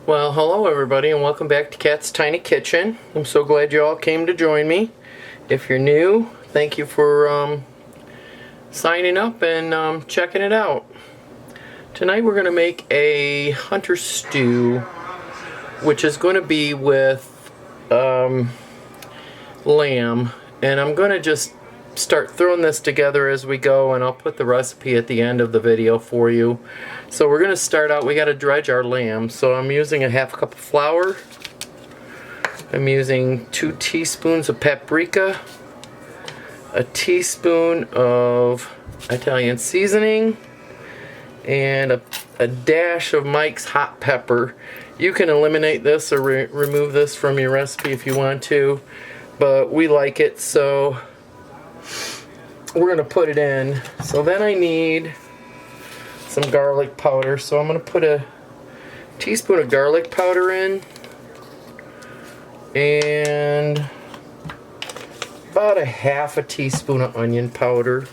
Well, hello everybody and welcome back to Kat's Tiny Kitchen. I'm so glad you all came to join me. If you're new, thank you for signing up and checking it out. Tonight we're going to make a hunter stew, which is going to be with lamb, and I'm going to just start throwing this together as we go, and I'll put the recipe at the end of the video for you. So we're going to start out, we got to dredge our lamb. So I'm using a half cup of flour. I'm using 2 teaspoons of paprika, a teaspoon of Italian seasoning, and a dash of Mike's hot pepper. You can eliminate this or remove this from your recipe if you want to, but we like it, so we're going to put it in. So then I need some garlic powder, so I'm going to put a teaspoon of garlic powder in and about a half a teaspoon of onion powder.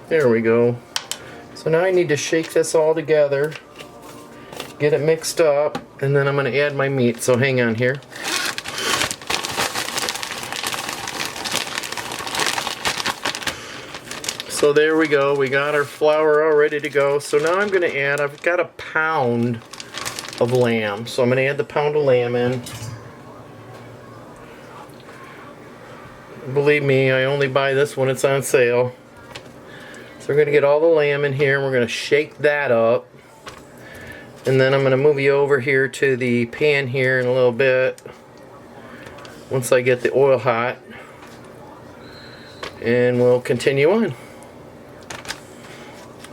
There we go. So now I need to shake this all together, get it mixed up, and then I'm going to add my meat, so hang on here. So there we go, we got our flour all ready to go. So now I'm going to add, I've got a pound of lamb, so I'm going to add the pound of lamb in. Believe me, I only buy this when it's on sale. So we're going to get all the lamb in here and we're going to shake that up. And then I'm going to move you over here to the pan here in a little bit once I get the oil hot, and we'll continue on.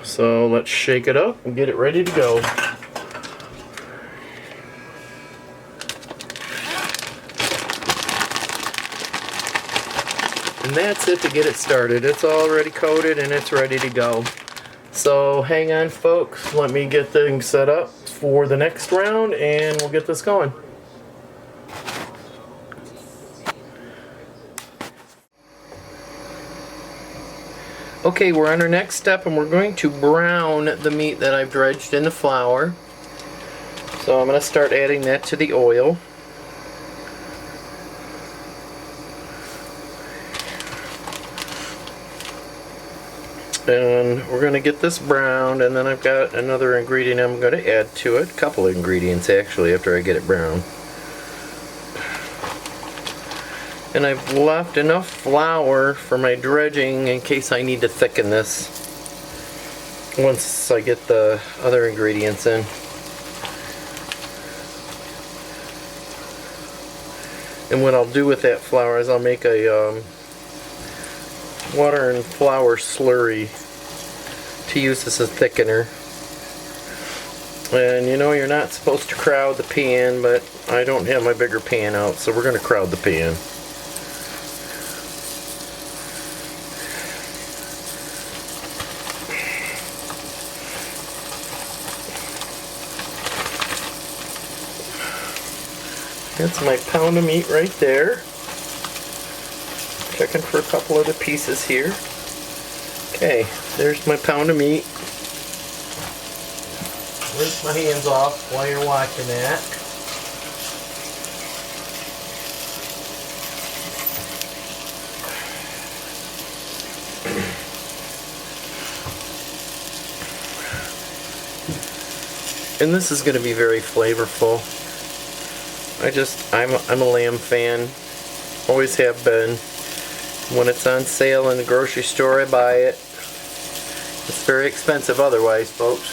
So let's shake it up and get it ready to go. And that's it to get it started. It's already coated and it's ready to go. So hang on folks, let me get things set up for the next round and we'll get this going. Okay, we're on our next step and we're going to brown the meat that I've dredged in the flour. So I'm going to start adding that to the oil. And we're going to get this browned, and then I've got another ingredient I'm going to add to it. A couple of ingredients actually after I get it browned. And I've left enough flour for my dredging in case I need to thicken this once I get the other ingredients in. And what I'll do with that flour is I'll make a water and flour slurry to use as a thickener. And you know, you're not supposed to crowd the pan, but I don't have my bigger pan out, so we're going to crowd the pan. That's my pound of meat right there. Checking for a couple other pieces here. Okay, there's my pound of meat. Rinse my hands off while you're watching that. And this is going to be very flavorful. I'm a lamb fan. Always have been. When it's on sale in the grocery store, I buy it. It's very expensive otherwise, folks.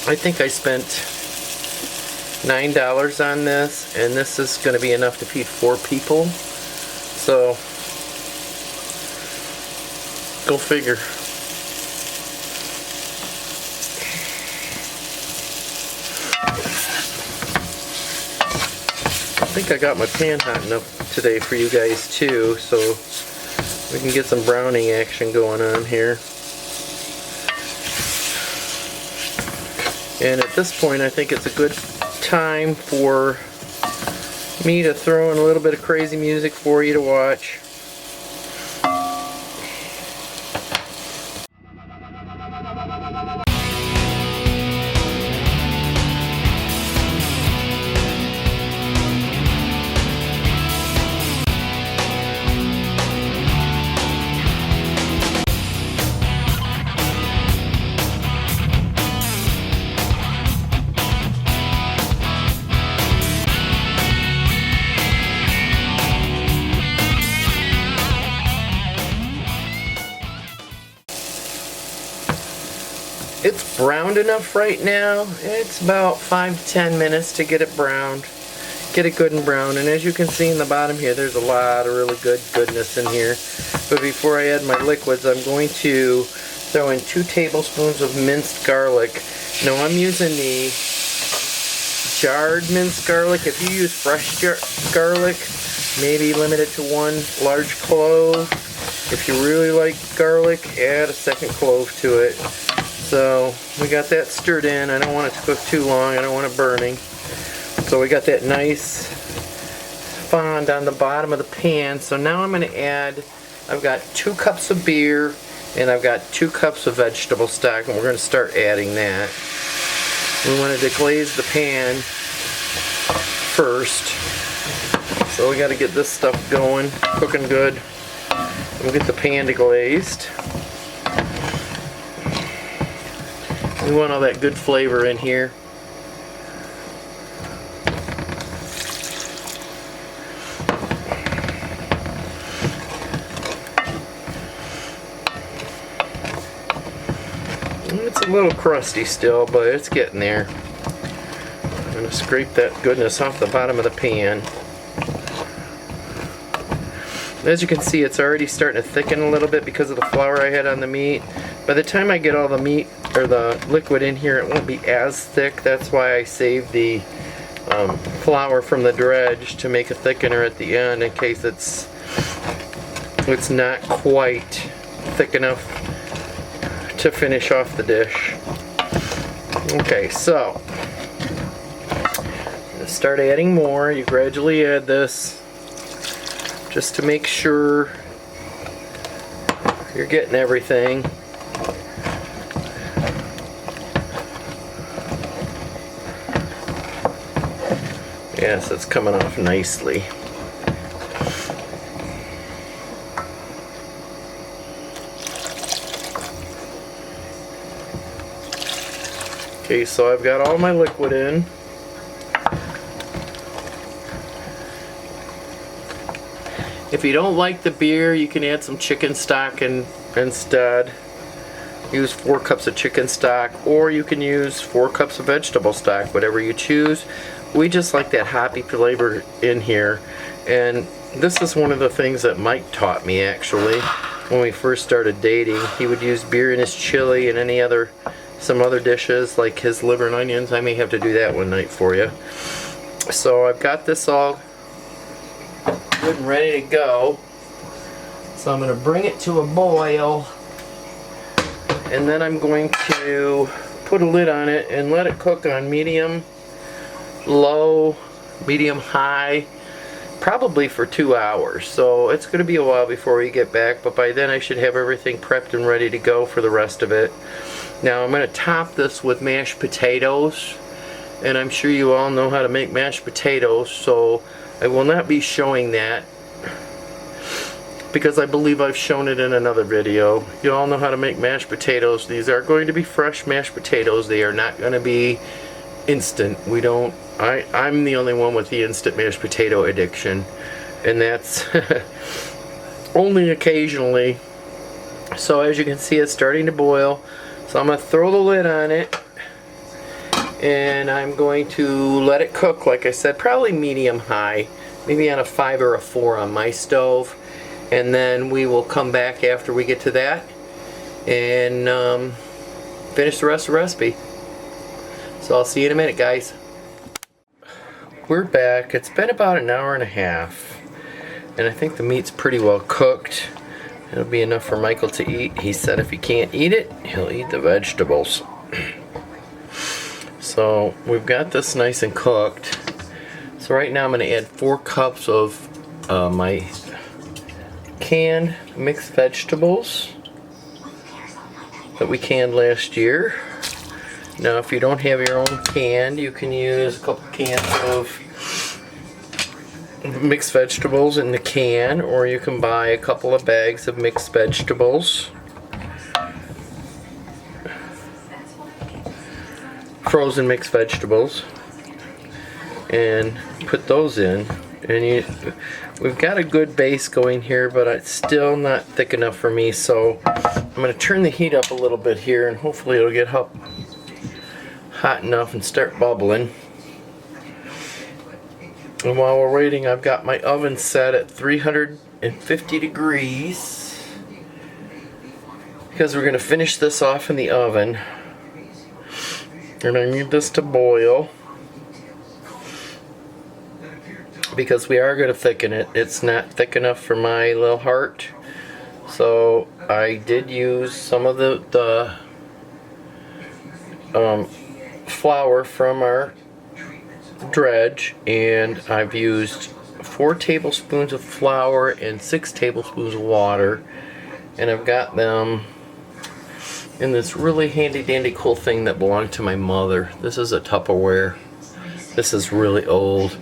I think I spent $9 on this, and this is going to be enough to feed 4 people. So, go figure. I think I got my pan hot enough today for you guys too, so we can get some browning action going on here. And at this point I think it's a good time for me to throw in a little bit of crazy music for you to watch. It's browned enough right now. It's about 5 to 10 minutes to get it browned. Get it good and brown, and as you can see in the bottom here, there's a lot of really good goodness in here. But before I add my liquids, I'm going to throw in 2 tablespoons of minced garlic. Now I'm using the jarred minced garlic. If you use fresh garlic, maybe limit it to 1 large clove. If you really like garlic, add a 2nd clove to it. So we got that stirred in. I don't want it to cook too long. I don't want it burning. So we got that nice fond on the bottom of the pan. So now I'm going to add, I've got 2 cups of beer and I've got 2 cups of vegetable stock, and we're going to start adding that. We want to deglaze the pan first. So we got to get this stuff going, cooking good. We'll get the pan deglazed. We want all that good flavor in here. It's a little crusty still, but it's getting there. I'm going to scrape that goodness off the bottom of the pan. As you can see, it's already starting to thicken a little bit because of the flour I had on the meat. By the time I get all the meat or the liquid in here, it won't be as thick. That's why I saved the flour from the dredge to make a thickener at the end in case it's not quite thick enough to finish off the dish. Okay, so I'm gonna start adding more. You gradually add this just to make sure you're getting everything. Yes, it's coming off nicely. Okay, so I've got all my liquid in. If you don't like the beer, you can add some chicken stock instead. Use 4 cups of chicken stock, or you can use 4 cups of vegetable stock, whatever you choose. We just like that hoppy flavor in here, and this is one of the things that Mike taught me actually when we first started dating. He would use beer in his chili and some other dishes like his liver and onions. I may have to do that one night for you. So I've got this all good and ready to go. So I'm going to bring it to a boil, and then I'm going to put a lid on it and let it cook on medium, low, medium, high, probably for 2 hours. So it's going to be a while before we get back, but by then I should have everything prepped and ready to go for the rest of it. Now I'm going to top this with mashed potatoes, and I'm sure you all know how to make mashed potatoes, so I will not be showing that because I believe I've shown it in another video. You all know how to make mashed potatoes. These are going to be fresh mashed potatoes. They are not going to be instant. I'm the only one with the instant mashed potato addiction, and that's only occasionally. So as you can see, it's starting to boil. So I'm going to throw the lid on it, and I'm going to let it cook, like I said, probably medium-high, maybe on a 5 or a 4 on my stove. And then we will come back after we get to that and finish the rest of the recipe. So I'll see you in a minute, guys. We're back. It's been about an hour and a half, and I think the meat's pretty well cooked. It'll be enough for Michael to eat. He said if he can't eat it, he'll eat the vegetables. So we've got this nice and cooked. So right now I'm going to add 4 cups of my canned mixed vegetables that we canned last year. Now if you don't have your own canned, you can use a couple cans of mixed vegetables in the can, or you can buy a couple of bags of mixed vegetables, frozen mixed vegetables, and put those in. And we've got a good base going here, but it's still not thick enough for me, so going to turn the heat up a little bit here, and hopefully it'll get hot enough and start bubbling. And while we're waiting, I've got my oven set at 350 degrees because we're going to finish this off in the oven. And I need this to boil because we are going to thicken it. It's not thick enough for my little heart. So I did use some of the flour from our dredge, and I've used 4 tablespoons of flour and 6 tablespoons of water, and I've got them in this really handy dandy cool thing that belonged to my mother. This is a Tupperware. This is really old,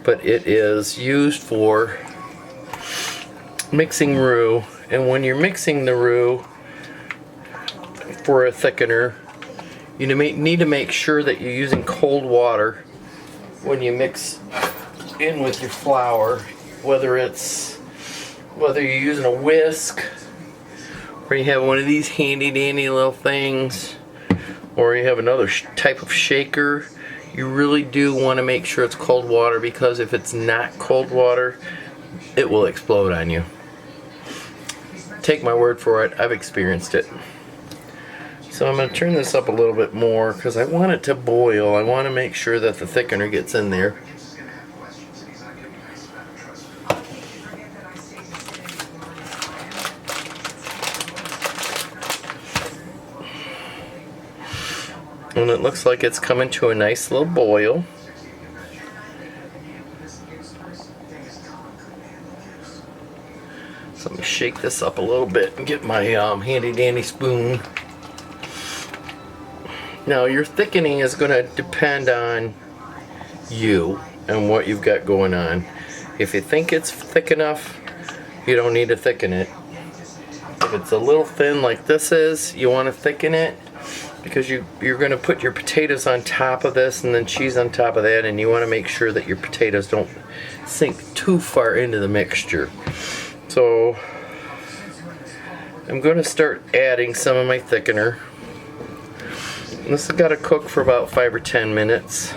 but it is used for mixing roux. And when you're mixing the roux for a thickener, you need to make sure that you're using cold water when you mix in with your flour, whether you're using a whisk, or you have one of these handy dandy little things, or you have another type of shaker. You really do want to make sure it's cold water, because if it's not cold water, it will explode on you. Take my word for it, I've experienced it. So I'm going to turn this up a little bit more because I want it to boil. I want to make sure that the thickener gets in there. And it looks like it's coming to a nice little boil. So let me shake this up a little bit and get my handy dandy spoon. Now your thickening is going to depend on you and what you've got going on. If you think it's thick enough, you don't need to thicken it. If it's a little thin like this is, you want to thicken it, because you're going to put your potatoes on top of this and then cheese on top of that, and you want to make sure that your potatoes don't sink too far into the mixture. So I'm going to start adding some of my thickener. This has got to cook for about 5 or 10 minutes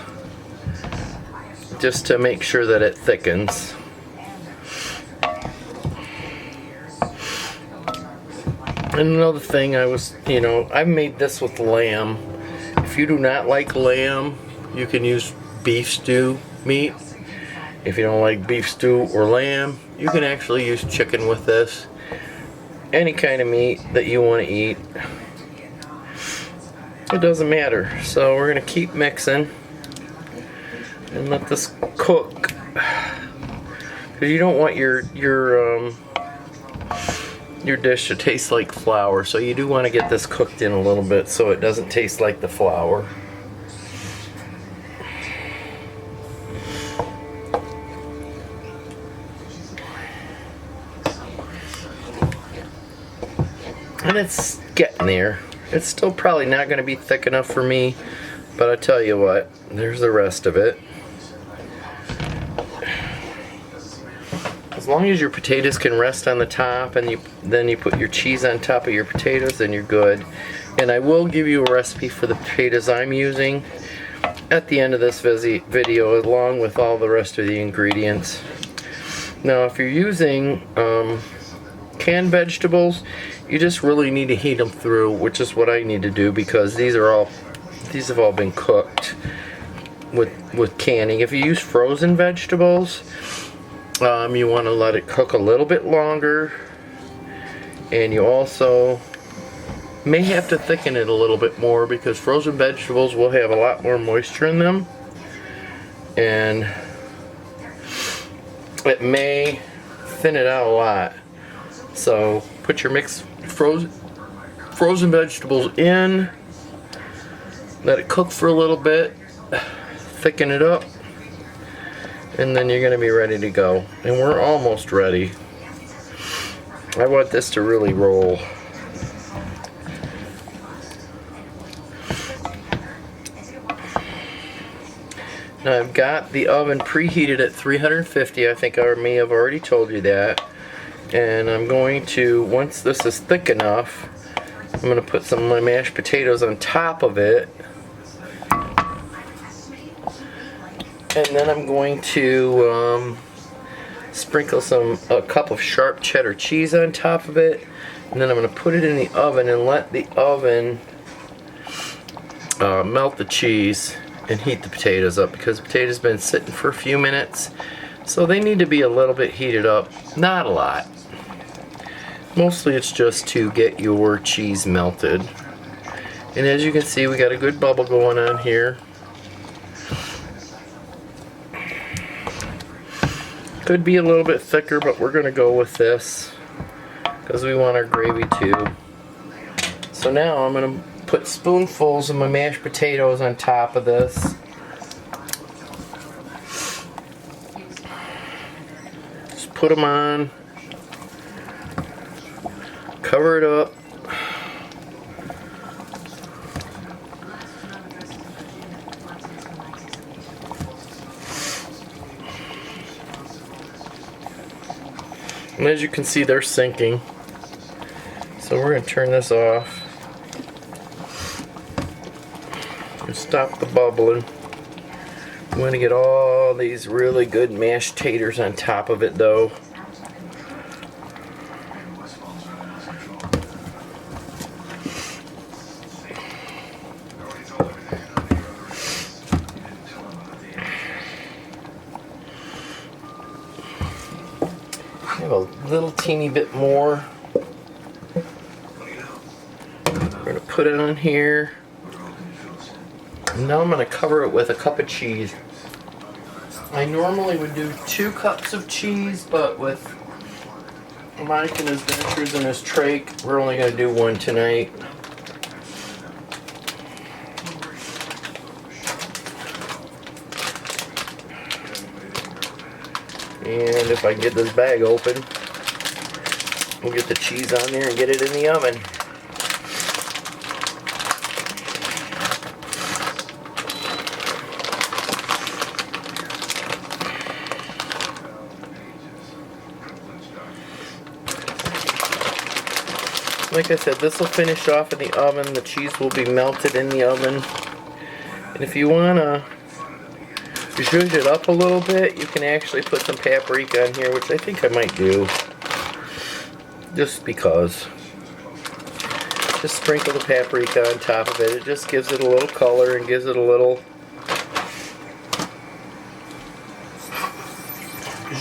just to make sure that it thickens. And another thing, I made this with lamb. If you do not like lamb, you can use beef stew meat. If you don't like beef stew or lamb, you can actually use chicken with this. Any kind of meat that you want to eat. It doesn't matter. So we're going to keep mixing and let this cook, because you don't want your dish to taste like flour. So you do want to get this cooked in a little bit so it doesn't taste like the flour. And it's getting there. It's still probably not going to be thick enough for me, but I tell you what, there's the rest of it. As long as your potatoes can rest on the top, and then you put your cheese on top of your potatoes, then you're good. And I will give you a recipe for the potatoes I'm using at the end of this video, along with all the rest of the ingredients. Now, if you're using canned vegetables, you just really need to heat them through, which is what I need to do, because these have all been cooked with canning. If you use frozen vegetables, you want to let it cook a little bit longer, and you also may have to thicken it a little bit more, because frozen vegetables will have a lot more moisture in them, and it may thin it out a lot. So put your mixed frozen vegetables in, let it cook for a little bit, thicken it up, and then you're going to be ready to go. And we're almost ready. I want this to really roll. Now I've got the oven preheated at 350. I think I may have already told you that. And I'm going to, once this is thick enough, I'm going to put some of my mashed potatoes on top of it. And then I'm going to sprinkle a cup of sharp cheddar cheese on top of it. And then I'm going to put it in the oven and let the oven melt the cheese and heat the potatoes up, because the potatoes have been sitting for a few minutes. So they need to be a little bit heated up, not a lot. Mostly it's just to get your cheese melted. And as you can see, we got a good bubble going on here. Could be a little bit thicker, but we're going to go with this because we want our gravy too. So now I'm going to put spoonfuls of my mashed potatoes on top of this. Just put them on. Cover it up. And as you can see, they're sinking. So we're going to turn this off. And stop the bubbling. I'm going to get all these really good mashed taters on top of it though. Have a little teeny bit more. We're going to put it on here. And now I'm going to cover it with a cup of cheese. I normally would do 2 cups of cheese, but with Mike and his ventures and his trach, we're only going to do 1 tonight. And if I can get this bag open, we'll get the cheese on there and get it in the oven. Like I said, this will finish off in the oven. The cheese will be melted in the oven. And if you want to zhuzh it up a little bit, you can actually put some paprika on here, which I think I might do. Just because. Just sprinkle the paprika on top of it. It just gives it a little color and gives it a little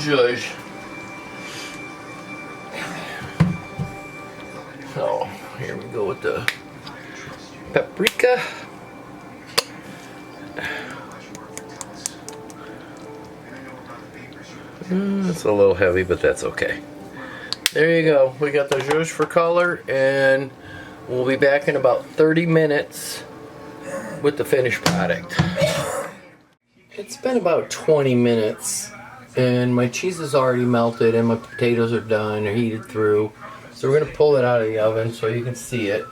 zhuzh. So, here we go with the paprika. It's a little heavy, but that's okay. There you go. We got the zhuzh for color, and we'll be back in about 30 minutes with the finished product. It's been about 20 minutes, and my cheese is already melted, and my potatoes are done. They're heated through. So we're going to pull it out of the oven so you can see it.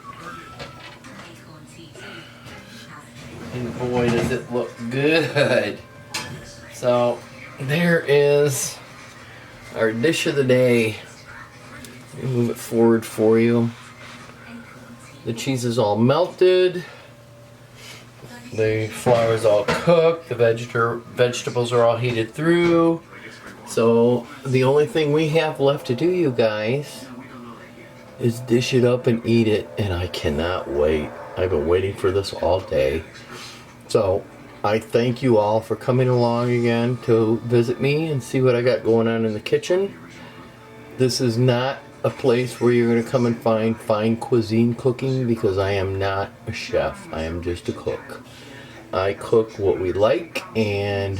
And boy, does it look good. So there is our dish of the day. Let me move it forward for you. The cheese is all melted. The flour is all cooked. The vegetables are all heated through. So the only thing we have left to do, you guys, is dish it up and eat it, and I cannot wait. I've been waiting for this all day. So I thank you all for coming along again to visit me and see what I got going on in the kitchen. This is not a place where you're going to come and find fine cuisine cooking, because I am not a chef. I am just a cook. I cook what we like, and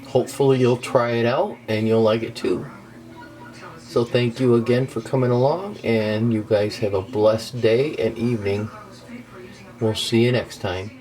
hopefully you'll try it out and you'll like it too. So thank you again for coming along, and you guys have a blessed day and evening. We'll see you next time.